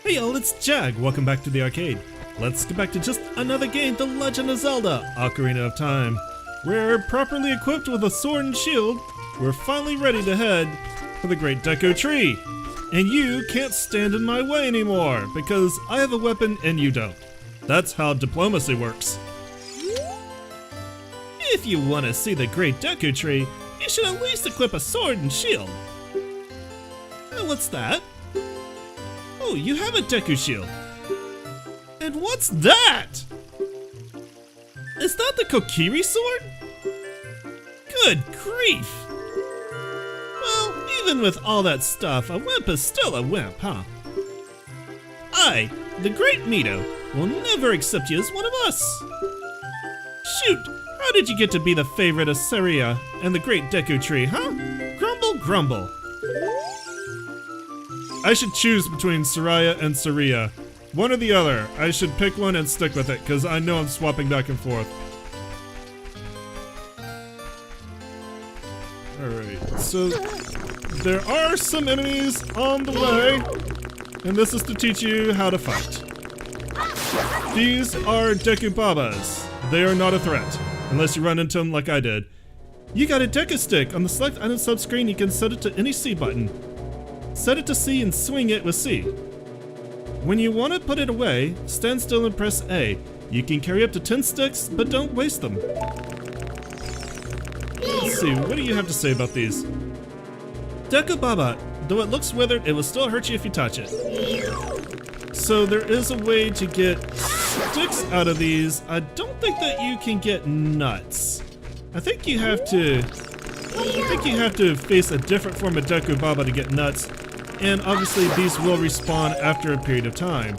Hey y'all, it's Jag. Welcome back to the arcade. Let's get back to just another game, The Legend of Zelda: Ocarina of Time. We're properly equipped with a sword and shield. We're finally ready to head for the Great Deku Tree. And you can't stand in my way anymore, because I have a weapon and you don't. That's how diplomacy works. If you want to see the Great Deku Tree, you should at least equip a sword and shield. What's that? Oh, you have a Deku shield. And what's that? Is that the Kokiri sword? Good grief! Well, even with all that stuff, a wimp is still a wimp, huh? I, the Great Mido, will never accept you as one of us. Shoot, how did you get to be the favorite of Saria and the Great Deku Tree, huh? Grumble, grumble. I should choose between Soraya and Saria. One or the other. I should pick one and stick with it, because I know I'm swapping back and forth. Alright, so there are some enemies on the way, and this is to teach you how to fight. These are Deku Babas. They are not a threat, unless you run into them like I did. You got a Deku stick. On the select item sub-screen, you can set it to any C button. Set it to C and swing it with C. When you want to put it away, stand still and press A. You can carry up to 10 sticks, but don't waste them. Let's see, what do you have to say about these? Deku Baba, though it looks withered, it will still hurt you if you touch it. So there is a way to get sticks out of these. I don't think that you can get nuts. I think you have to face a different form of Deku Baba to get nuts. And obviously these will respawn after a period of time,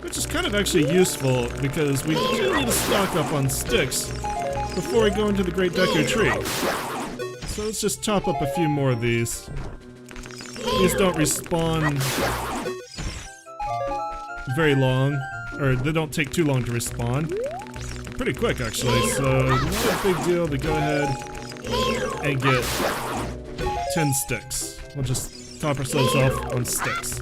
which is kind of actually useful because we do need to stock up on sticks before we go into the Great Deku Tree. So let's just chop up a few more of these. These don't respawn very long, or they don't take too long to respawn. Pretty quick actually, so not a big deal to go ahead and get 10 sticks. We'll just top ourselves off on sticks.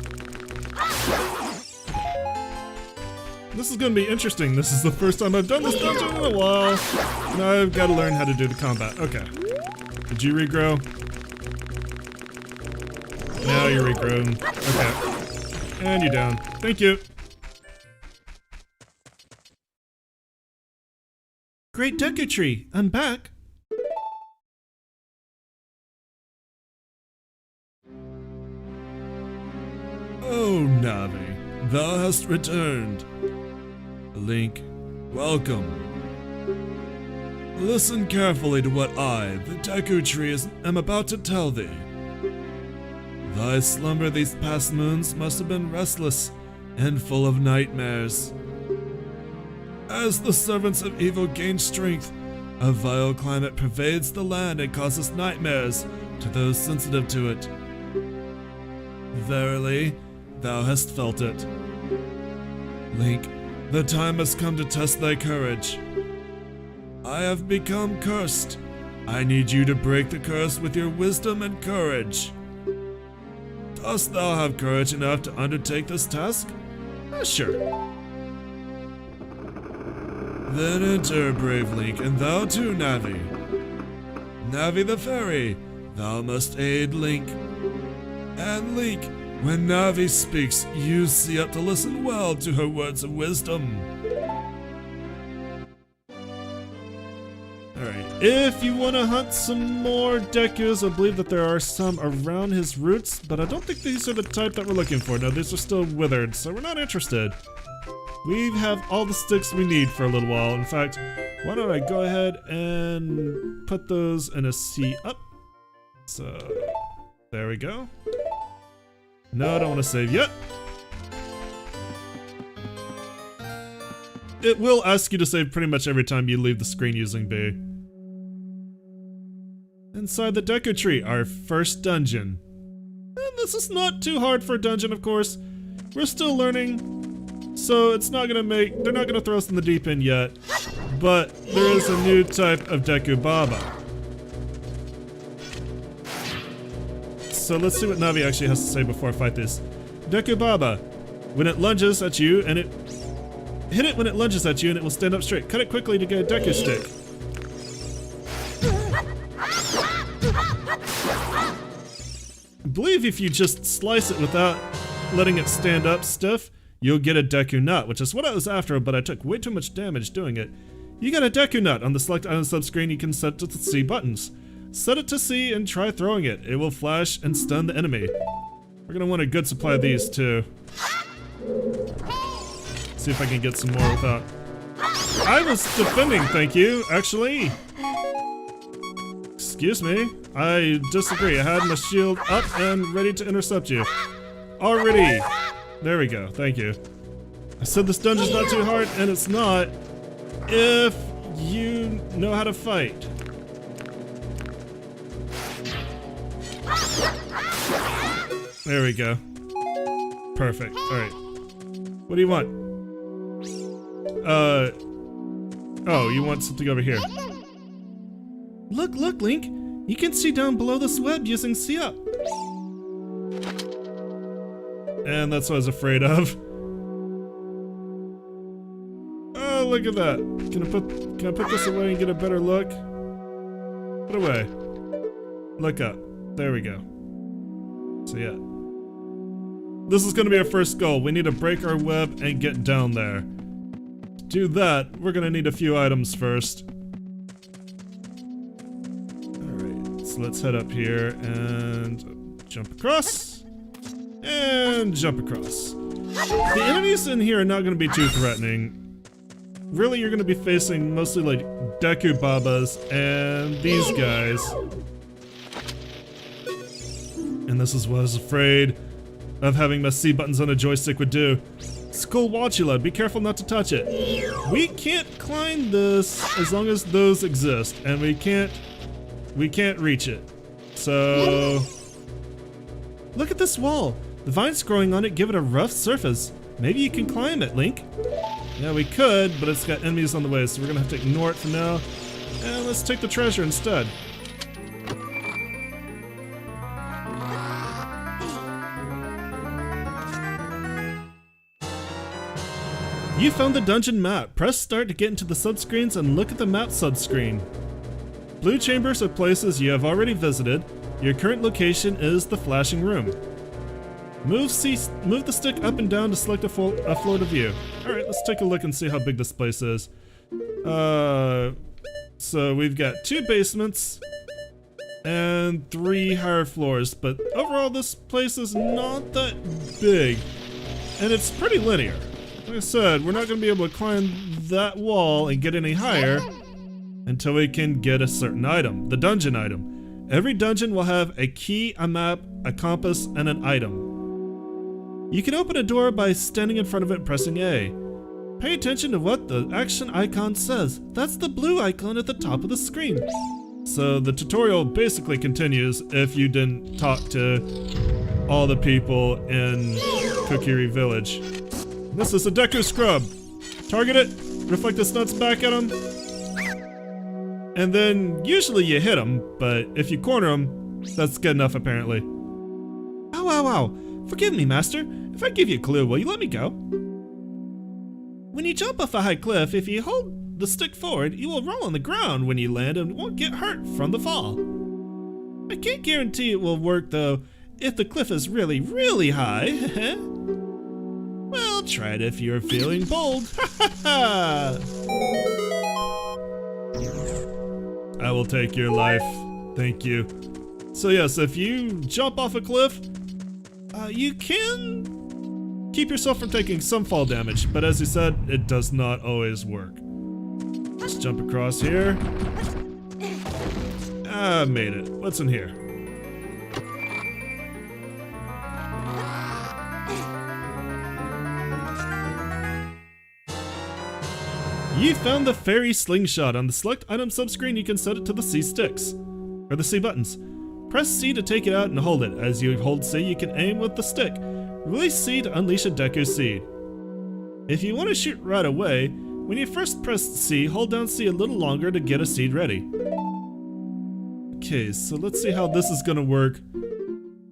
This is gonna be interesting. This is the first time I've done this dungeon in a while. Now I've gotta learn how to do the combat. Okay. Did you regrow? Now you're regrown. Okay. And you're down. Thank you. Great Deku Tree, I'm back. Oh, Navi, thou hast returned. Link, welcome. Listen carefully to what I, the Deku Tree, am about to tell thee. Thy slumber these past moons must have been restless and full of nightmares. As the servants of evil gain strength, a vile climate pervades the land and causes nightmares to those sensitive to it. Verily, thou hast felt it. Link, the time has come to test thy courage. I have become cursed. I need you to break the curse with your wisdom and courage. Dost thou have courage enough to undertake this task? Sure. Then enter, brave Link, and thou too, Navi. Navi the fairy, thou must aid Link. And Link, when Navi speaks, you see up to listen well to her words of wisdom. Alright, if you want to hunt some more Dekus, I believe that there are some around his roots, but I don't think these are the type that we're looking for. No, these are still withered, so we're not interested. We have all the sticks we need for a little while. In fact, why don't I go ahead and put those in a C up. So, there we go. No, I don't want to save yet. It will ask you to save pretty much every time you leave the screen using B. Inside the Deku Tree, our first dungeon. And this is not too hard for a dungeon, of course. We're still learning. So it's not gonna they're not gonna throw us in the deep end yet, but there is a new type of Deku Baba. So let's see what Navi actually has to say before I fight this. Deku Baba, when it lunges at you, and hit it when it lunges at you, and it will stand up straight. Cut it quickly to get a Deku stick. I believe if you just slice it without letting it stand up stiff, you'll get a Deku Nut, which is what I was after, but I took way too much damage doing it. You got a Deku Nut. On the select item subscreen, you can set it to C buttons. Set it to C and try throwing it. It will flash and stun the enemy. We're gonna want a good supply of these too. See if I can get some more without... I was defending, thank you, actually. Excuse me, I disagree. I had my shield up and ready to intercept you. Already. There we go, thank you. I said this dungeon's not too hard, and it's not if you know how to fight. There we go. Perfect, alright. What do you want? Oh, you want something over here. Look, Link! You can see down below this web using C up. And that's what I was afraid of. Oh, look at that. Can I put this away and get a better look? Put away. Look up. There we go. So yeah. This is gonna be our first goal. We need to break our web and get down there. To do that, we're gonna need a few items first. Alright, so let's head up here and jump across. And jump across. The enemies in here are not gonna be too threatening. Really, you're gonna be facing mostly like Deku Babas and these guys. And this is what I was afraid of having my C buttons on a joystick would do. Skull Watchula, be careful not to touch it. We can't climb this as long as those exist, and we can't reach it. So look at this wall. The vines growing on it give it a rough surface. Maybe you can climb it, Link. Yeah, we could, but it's got enemies on the way, so we're gonna have to ignore it for now. And let's take the treasure instead. You found the dungeon map. Press start to get into the subscreens and look at the map subscreen. Blue chambers are places you have already visited. Your current location is the flashing room. Move the stick up and down to select a floor to view. Alright, let's take a look and see how big this place is. So we've got 2 basements and 3 higher floors, but overall this place is not that big. And it's pretty linear. Like I said, we're not going to be able to climb that wall and get any higher until we can get a certain item, the dungeon item. Every dungeon will have a key, a map, a compass, and an item. You can open a door by standing in front of it and pressing A. Pay attention to what the action icon says. That's the blue icon at the top of the screen. So the tutorial basically continues if you didn't talk to all the people in Kokiri Village. This is a Deku Scrub. Target it, reflect its nuts back at him, and then usually you hit him, but if you corner him, that's good enough apparently. Ow. Forgive me, Master. If I give you a clue, will you let me go? When you jump off a high cliff, if you hold the stick forward, you will roll on the ground when you land and won't get hurt from the fall. I can't guarantee it will work though, if the cliff is really, really high. Well, try it if you're feeling bold. I will take your life. Thank you. So yes, if you jump off a cliff, you can keep yourself from taking some fall damage, but as you said, it does not always work. Let's jump across here. Made it. What's in here? You found the fairy slingshot. On the select item subscreen, you can set it to the C sticks, or the C buttons. Press C to take it out and hold it. As you hold C, you can aim with the stick. Release C to unleash a Deku seed. If you want to shoot right away, when you first press C, hold down C a little longer to get a seed ready. Okay, so let's see how this is gonna work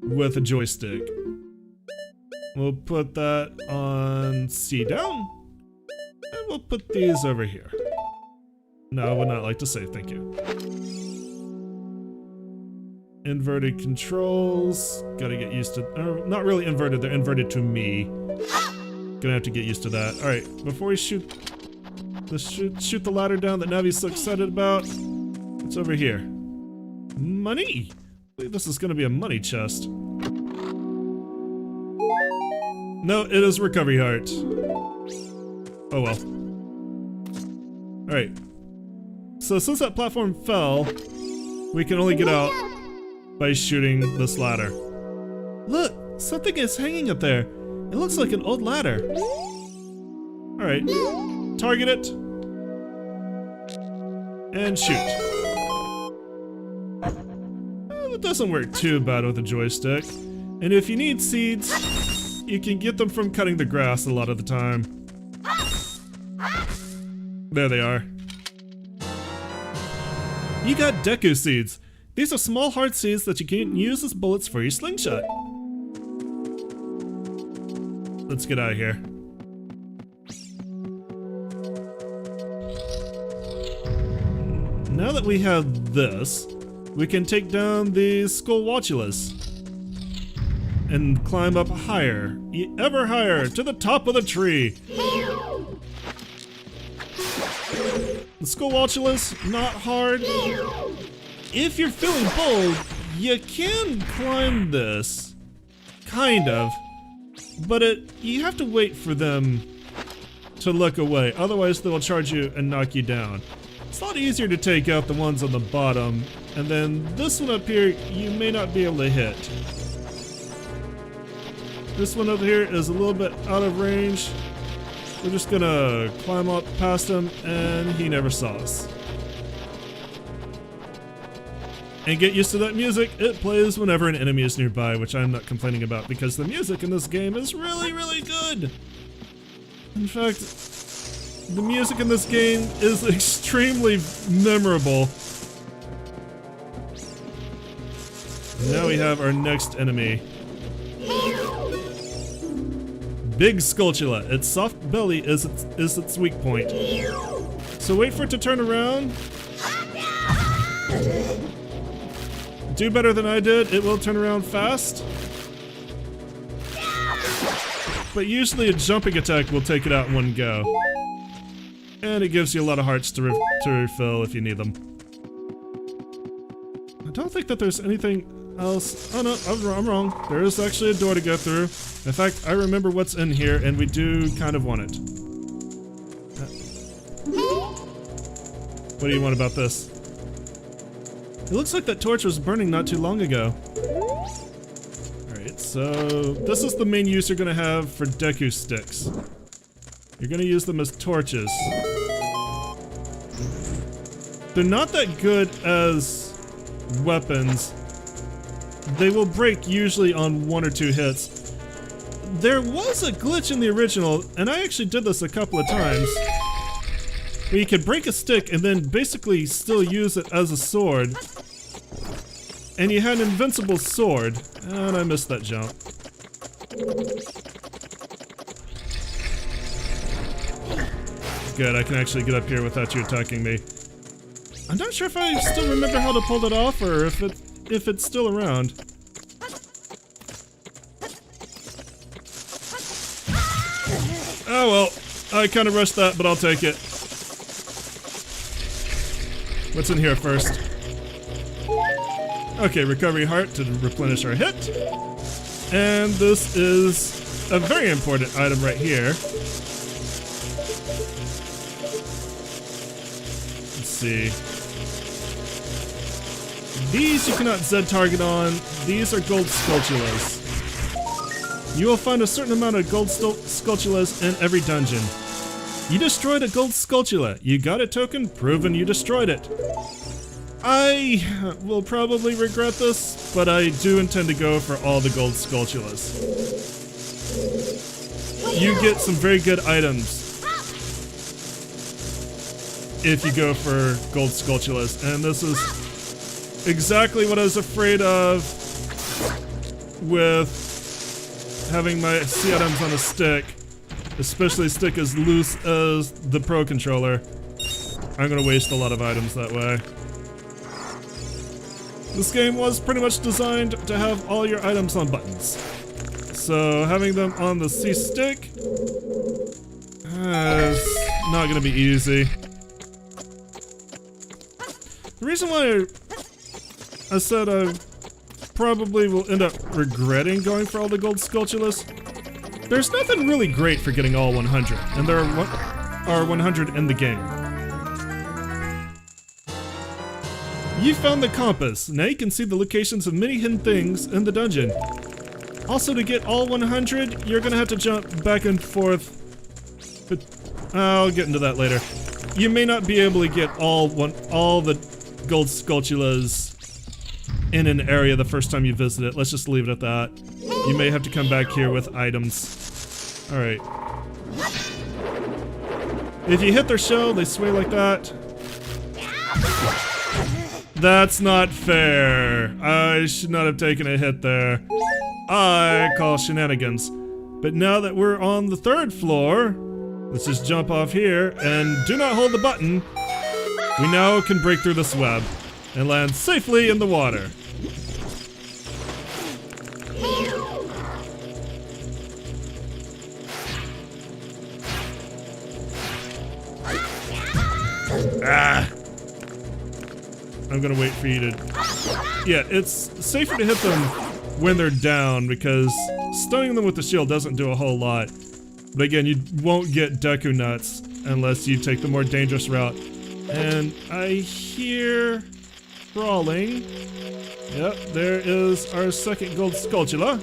with a joystick. We'll put that on C down. And we'll put these over here. No, I would not like to say thank you. Inverted controls. Gotta get used to... not really inverted, they're inverted to me. Gonna have to get used to that. Alright, before we shoot... let's shoot the ladder down that Navi's so excited about. It's over here. Money! I believe this is gonna be a money chest. No, it is recovery heart. Oh well. Alright. So since that platform fell, we can only get out by shooting this ladder. Look! Something is hanging up there. It looks like an old ladder. Alright. Target it. And shoot. It doesn't work too bad with a joystick. And if you need seeds, you can get them from cutting the grass a lot of the time. There they are. You got Deku seeds. These are small hard seeds that you can use as bullets for your slingshot. Let's get out of here. Now that we have this, we can take down these Skullwatchulas and climb up higher, ever higher, to the top of the tree. The Skullwatchulas, not hard. If you're feeling bold, you can climb this, kind of, but you have to wait for them to look away, otherwise they will charge you and knock you down. It's a lot easier to take out the ones on the bottom, and then this one up here you may not be able to hit. This one over here is a little bit out of range. We're just gonna climb up past him, and he never saw us. And get used to that music. It plays whenever an enemy is nearby, which I'm not complaining about because the music in this game is really, really good. In fact, the music in this game is extremely memorable. Now we have our next enemy. Big Skulltula. Its soft belly is its weak point. So wait for it to turn around. Do better than I did. It will turn around fast. But usually a jumping attack will take it out in one go. And it gives you a lot of hearts to refill if you need them. I don't think that there's anything else. Oh no, I'm wrong. There is actually a door to go through. In fact, I remember what's in here, and we do kind of want it. What do you want about this? It looks like that torch was burning not too long ago. Alright, so this is the main use you're going to have for Deku sticks. You're going to use them as torches. They're not that good as weapons. They will break usually on 1 or 2 hits. There was a glitch in the original, and I actually did this a couple of times, where you could break a stick and then basically still use it as a sword. And you had an invincible sword. And I missed that jump. Good, I can actually get up here without you attacking me. I'm not sure if I still remember how to pull it off or if it's still around. Oh well, I kind of rushed that, but I'll take it. What's in here first? Okay, recovery heart to replenish our hit. And this is a very important item right here. Let's see. These you cannot Z target on. These are gold Skulltulas. You will find a certain amount of gold Skulltulas in every dungeon. You destroyed a gold Skulltula. You got a token, proven you destroyed it. I will probably regret this, but I do intend to go for all the gold Skulltulas. You get some very good items if you go for gold Skulltulas, and this is exactly what I was afraid of with having my C items on a stick, especially a stick as loose as the Pro Controller. I'm gonna waste a lot of items that way. This game was pretty much designed to have all your items on buttons. So having them on the C stick is not gonna be easy. The reason why I said I probably will end up regretting going for all the gold Skulltulas, there's nothing really great for getting all 100, and there are 100 in the game. You found the compass. Now you can see the locations of many hidden things in the dungeon. Also, to get all 100, you're gonna have to jump back and forth. But I'll get into that later. You may not be able to get all the gold Skulltulas in an area the first time you visit it. Let's just leave it at that. You may have to come back here with items. Alright. If you hit their shell, they sway like that. That's not fair. I should not have taken a hit there. I call shenanigans. But now that we're on the 3rd floor, let's just jump off here and do not hold the button. We now can break through this web and land safely in the water. Ah! I'm gonna wait for you to... Yeah, it's safer to hit them when they're down because stunning them with the shield doesn't do a whole lot. But again, you won't get Deku Nuts unless you take the more dangerous route. And I hear crawling. Yep, there is our 2nd gold Skulltula.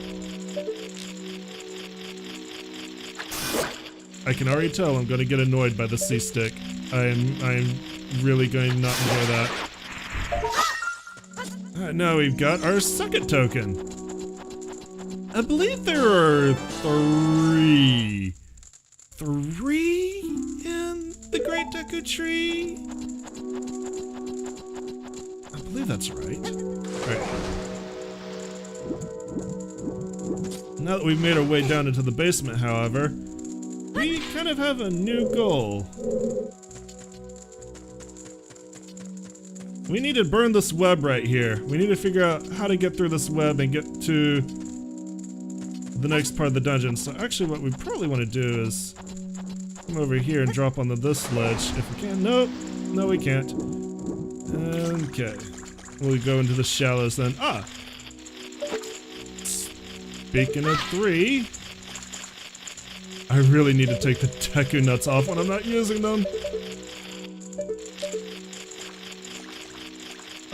I can already tell I'm gonna get annoyed by the C-stick. I'm really going to not enjoy that. Now we've got our 2nd token. I believe there are 3 in the Great Deku Tree. I believe that's right. Alright. Now that we've made our way down into the basement, however, we kind of have a new goal. We need to burn this web right here. We need to figure out how to get through this web and get to the next part of the dungeon. So actually what we probably want to do is come over here and drop onto this ledge if we can. Nope. No, we can't. Okay. We'll go into the shallows then. Ah! Speaking of 3, I really need to take the Deku Nuts off when I'm not using them.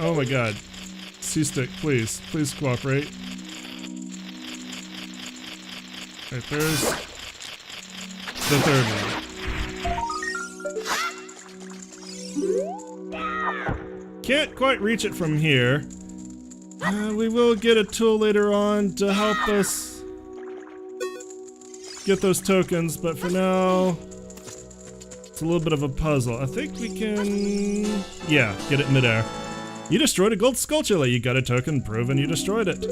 Oh my god. C-stick, please. Please cooperate. Right, there's the 3rd one. Can't quite reach it from here. We will get a tool later on to help us get those tokens, but for now, it's a little bit of a puzzle. I think we can... yeah, get it midair. You destroyed a gold Skulltula. You got a token proving you destroyed it.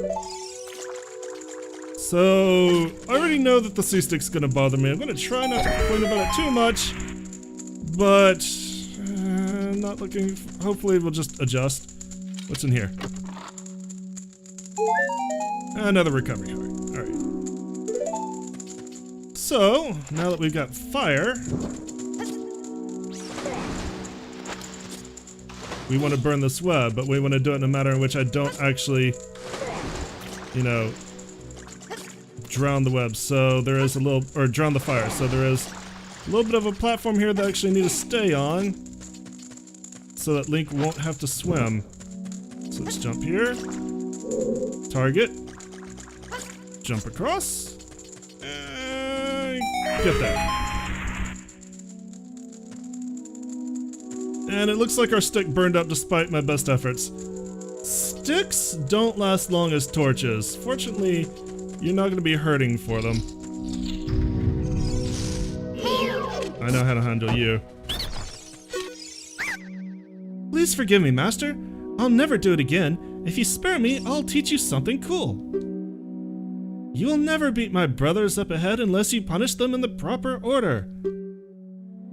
So, I already know that the C-stick's gonna bother me. I'm gonna try not to complain about it too much, but not looking... hopefully we'll just adjust. What's in here? Another recovery heart. Alright. So, now that we've got fire, we want to burn this web, but we want to do it in a manner in which I don't actually, you know, drown the web. So there is a little, or drown the fire. So there is a little bit of a platform here that I actually need to stay on so that Link won't have to swim. So let's jump here, target, jump across, and get that. And it looks like our stick burned up despite my best efforts. Sticks don't last long as torches. Fortunately, you're not going to be hurting for them. I know how to handle you. Please forgive me, Master. I'll never do it again. If you spare me, I'll teach you something cool. You will never beat my brothers up ahead unless you punish them in the proper order.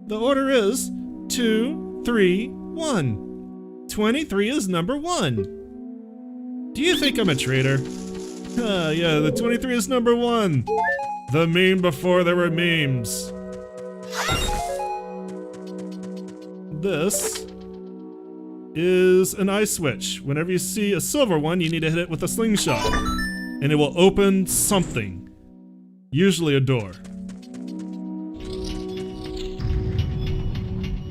The order is 2, 3, 1. 23 is number 1. Do you think I'm a traitor? Yeah, the 23 is number 1. The meme before there were memes. This is an ice switch. Whenever you see a silver one, you need to hit it with a slingshot. And it will open something. Usually a door.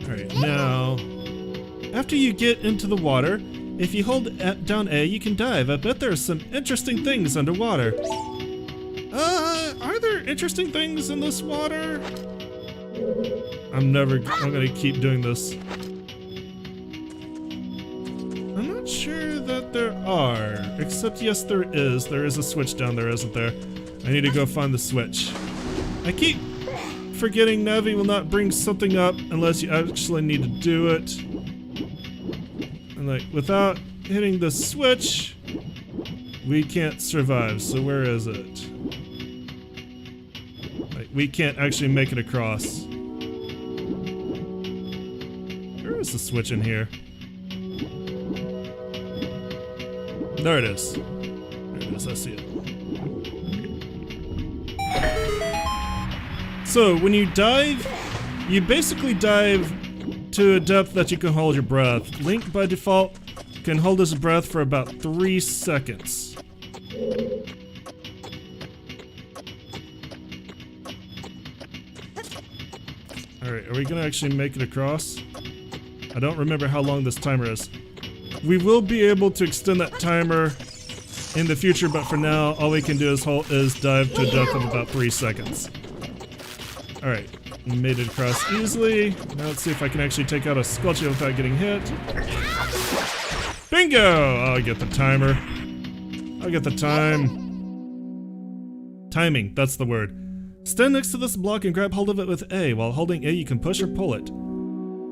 Alright, now... after you get into the water, if you hold down A, you can dive. I bet there are some interesting things underwater. Are there interesting things in this water? I'm gonna keep doing this. I'm not sure that there are, except yes there is. There is a switch down there, isn't there? I need to go find the switch. I keep forgetting Navi will not bring something up unless you actually need to do it. And like, without hitting the switch, we can't survive, so where is it? Like, we can't actually make it across. Where is the switch in here? There it is. There it is, I see it. So, when you dive, you basically dive to a depth that you can hold your breath. Link, by default, can hold his breath for about 3 seconds. Alright, are we gonna actually make it across? I don't remember how long this timer is. We will be able to extend that timer in the future, but for now, all we can do is dive to a depth of about 3 seconds. Alright, made it across easily. Now let's see if I can actually take out a Squelchy without getting hit. Bingo! I'll get the timer. I'll get the timing, that's the word. Stand next to this block and grab hold of it with A. While holding A, you can push or pull it.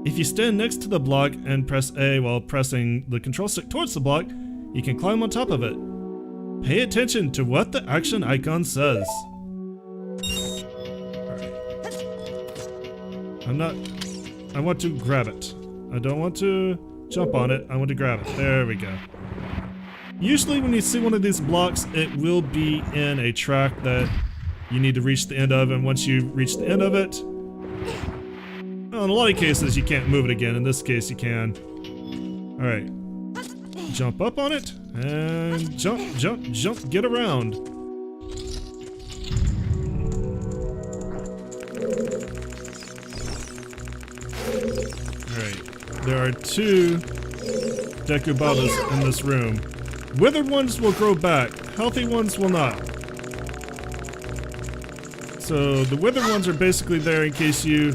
If you stand next to the block and press A while pressing the control stick towards the block, you can climb on top of it. Pay attention to what the action icon says. I want to grab it. I don't want to jump on it, I want to grab it. There we go. Usually when you see one of these blocks, it will be in a track that you need to reach the end of, and once you reach the end of it, well, in a lot of cases you can't move it again. In this case you can. Alright. Jump up on it, and jump, jump, jump, get around. There are 2 Deku Babas in this room. Withered ones will grow back, healthy ones will not. So the withered ones are basically there in case you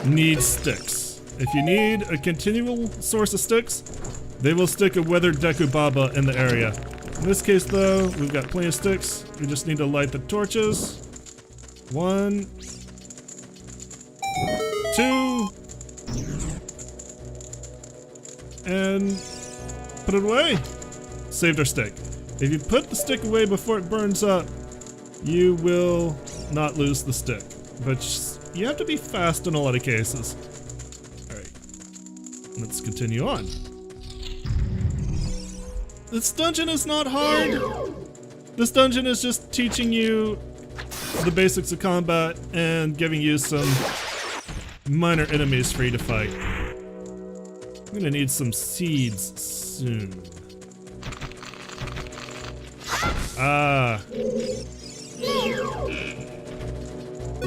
need sticks. If you need a continual source of sticks, they will stick a withered Deku Baba in the area. In this case though, we've got plenty of sticks. We just need to light the torches. 1, 2, and put it away. Saved our stick. If you put the stick away before it burns up, you will not lose the stick. But you have to be fast in a lot of cases. Alright, let's continue on. This dungeon is not hard. This dungeon is just teaching you the basics of combat and giving you some minor enemies for you to fight. I'm gonna need some seeds soon. Ah.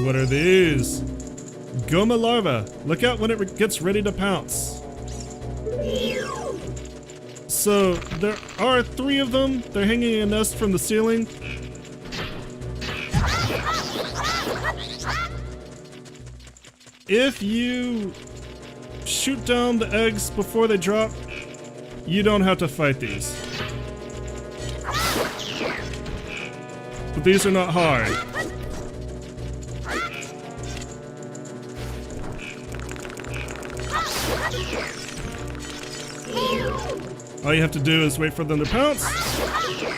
What are these? Goma larva. Look out when it gets ready to pounce. So there are 3 of them. They're hanging in a nest from the ceiling. If you shoot down the eggs before they drop, you don't have to fight these. But these are not hard. All you have to do is wait for them to pounce,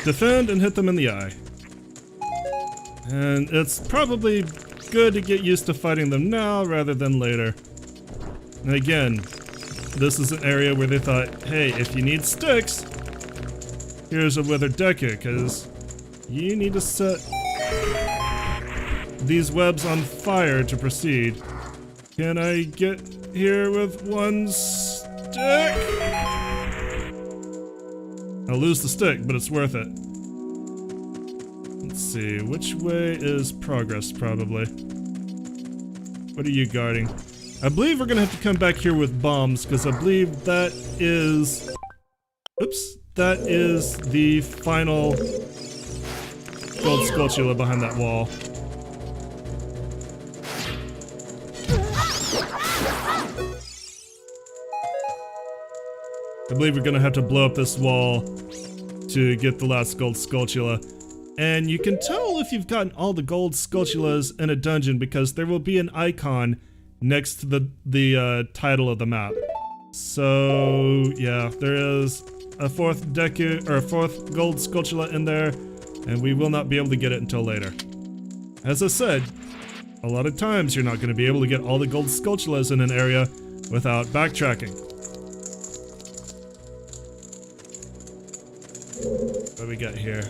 defend and hit them in the eye. And it's probably good to get used to fighting them now rather than later. And again, this is an area where they thought, hey, if you need sticks, here's a withered Deku, because you need to set these webs on fire to proceed. Can I get here with one stick? I'll lose the stick, but it's worth it. Let's see, which way is progress, probably? What are you guarding? I believe we're gonna have to come back here with bombs, because I believe that is... Oops, that is the final gold Skulltula behind that wall. I believe we're gonna have to blow up this wall to get the last gold Skulltula. And you can tell if you've gotten all the gold Skulltulas in a dungeon because there will be an icon next to the title of the map. So yeah, there is a fourth Deku, or a fourth gold Skulltula in there, and we will not be able to get it until later. As I said, a lot of times you're not going to be able to get all the gold Skulltulas in an area without backtracking. What do we got here?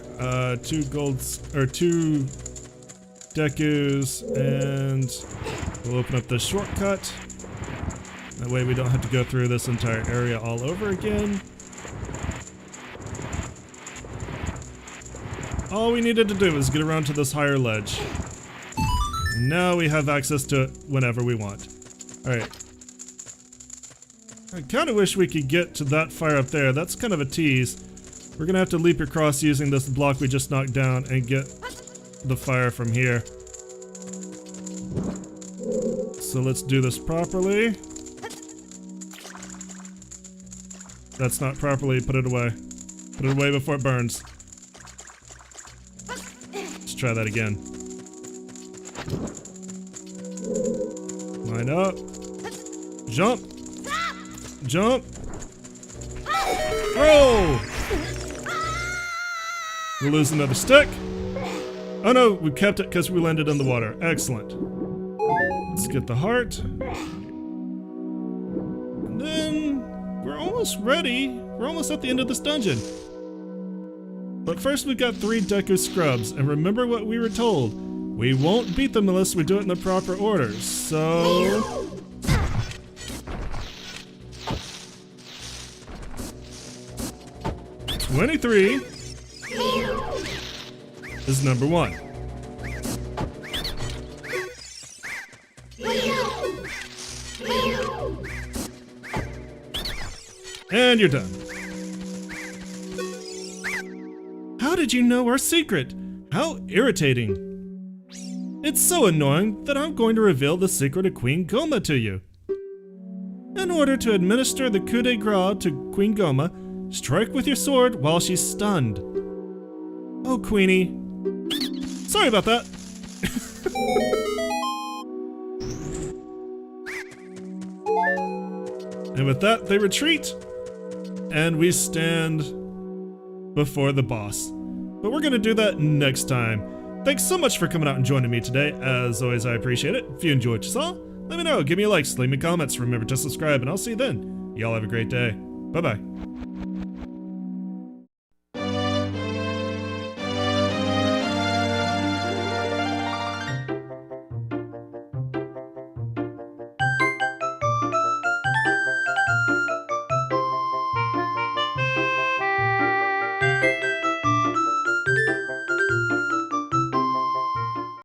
Two Dekus, and we'll open up the shortcut. That way we don't have to go through this entire area all over again. All we needed to do was get around to this higher ledge. Now we have access to it whenever we want. Alright. I kind of wish we could get to that fire up there. That's kind of a tease. We're gonna have to leap across using this block we just knocked down and get the fire from here. So let's do this properly. That's not properly. Put it away. Put it away before it burns. Let's try that again. Line up. Jump. Jump. Throw! We'll lose another stick. Oh no, we kept it because we landed in the water. Excellent. Let's get the heart. And then we're almost ready. We're almost at the end of this dungeon. But first we've got 3 Deku Scrubs, and remember what we were told. We won't beat them unless we do it in the proper order, so... 23 is number 1. And you're done. How did you know our secret? How irritating. It's so annoying that I'm going to reveal the secret of Queen Goma to you. In order to administer the coup de grace to Queen Goma, strike with your sword while she's stunned. Oh, Queenie. Sorry about that. And with that, they retreat, and we stand before the boss. But we're gonna do that next time. Thanks so much for coming out and joining me today. As always, I appreciate it. If you enjoyed what you saw, let me know. Give me a like, leave me comments, remember to subscribe, and I'll see you then. Y'all have a great day. Bye-bye.